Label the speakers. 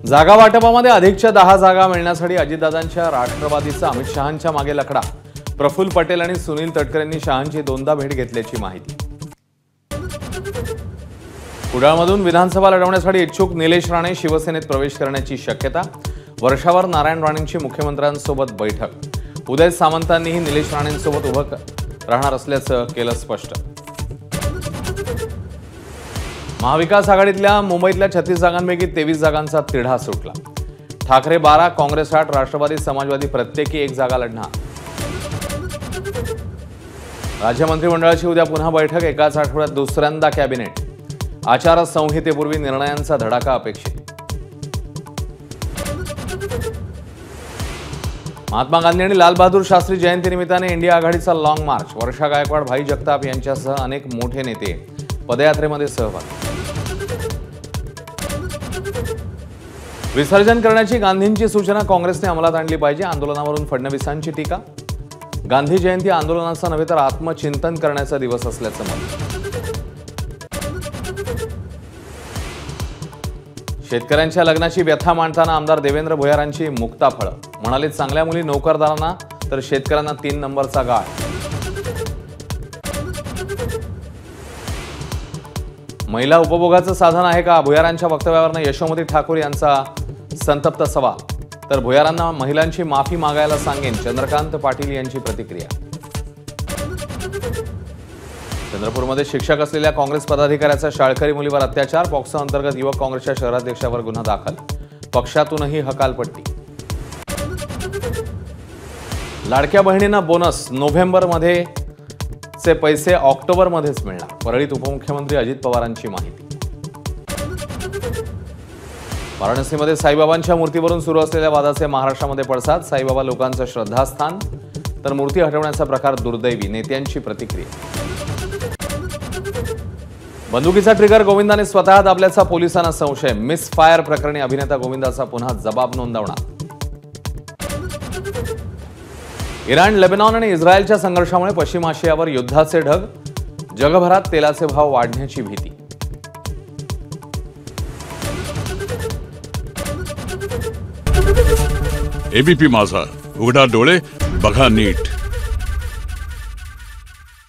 Speaker 1: जागा वाटपामध्ये अधिकच्या 10 जागा मिळण्यासाठी अजितदादांच्या राष्ट्रवादीचा अमित शहांच्या मागे लकडा। प्रफुल्ल पटेल आणि सुनील तटकरेंनी शहांची दोनदा भेट घेतल्याची माहिती। कुडाळमधून विधानसभा लढवण्यासाठी इच्छुक निलेश राणे शिवसेनेत प्रवेश करण्याची शक्यता। वर्षावर नारायण राणेंची मुख्यमंत्र्यांसोबत बैठक। उदय सामंतांनीही निलेश राणेंसोबत उभं राहणार असल्याचं केलं स्पष्ट। महाविकास आघाडीतल्या मुंबईतल्या 36 जागांपैकी 23 जागांचा तिढा सुटला। ठाकरे 12, काँग्रेस 8, राष्ट्रवादी समाजवादी प्रत्येकी 1 जागा लढणार। राज्य मंत्रिमंडळाची उद्या पुन्हा बैठक। एकाच आठवड्यात दुसऱ्यांदा कॅबिनेट। आचारसंहितेपूर्वी निर्णयांचा धडाका अपेक्षित। महात्मा गांधी आणि लाल बहादूर शास्त्री जयंतीनिमित्ताने इंडिया आघाडीचा लॉंग मार्च। वर्षा गायकवाड, भाई जगताप यांच्यासह अनेक मोठे नेते पदयात्रेमध्ये सहभागी। विसर्जन करण्याची गांधींची सूचना काँग्रेसने अंमलात आणली पाहिजे। आंदोलनावरून फडणवीसांची टीका। गांधी जयंती आंदोलनाचा नव्हे तर आत्मचिंतन करण्याचा दिवस असल्याचं मत। शेतकऱ्यांच्या लग्नाची व्यथा मांडताना आमदार देवेंद्र भोयारांची मुक्ताफळं। म्हणाले, चांगल्या मुली नोकरदारांना तर शेतकऱ्यांना 3 नंबरचा गाळ। महिला उपभोगाचं साधन आहे का? भुयारांच्या वक्तव्यावरनं यशोमती ठाकूर यांचा संतप्त सवाल। तर भुयारांना महिलांची माफी मागायला सांगेन, चंद्रकांत पाटील यांची प्रतिक्रिया। चंद्रपूरमध्ये शिक्षक असलेल्या काँग्रेस पदाधिकाऱ्याचा शाळकरी मुलीवर अत्याचार। पॉक्सो अंतर्गत युवक काँग्रेसच्या शहराध्यक्षावर गुन्हा दाखल। पक्षातूनही हकालपट्टी। लाडक्या बहिणींना बोनस नोव्हेंबरमध्ये चे पैसे ऑक्टोबरमध्येच मिळणार। परळीत उपमुख्यमंत्री अजित पवारांची माहिती। वाराणसीमध्ये साईबाबांच्या मूर्तीवरून सुरू असलेल्या वादाचे महाराष्ट्रामध्ये पडसाद। साईबाबा लोकांचं श्रद्धास्थान, तर मूर्ती हटवण्याचा प्रकार दुर्दैवी, नेत्यांची प्रतिक्रिया। बंदुकीचा ट्रिगर गोविंदाने स्वतः दाबल्याचा पोलिसांना संशय। मिस फायर प्रकरणी अभिनेता गोविंदाचा पुन्हा जबाब नोंदवणार। इराण, लेबनॉन आणि इस्रायलच्या संघर्षामुळे पश्चिम आशियावर युद्धाचे ढग। जगभरात तेलाचे भाव वाढण्याची भीती।
Speaker 2: एबीपी माझा, उघडा डोळे बघा नीट।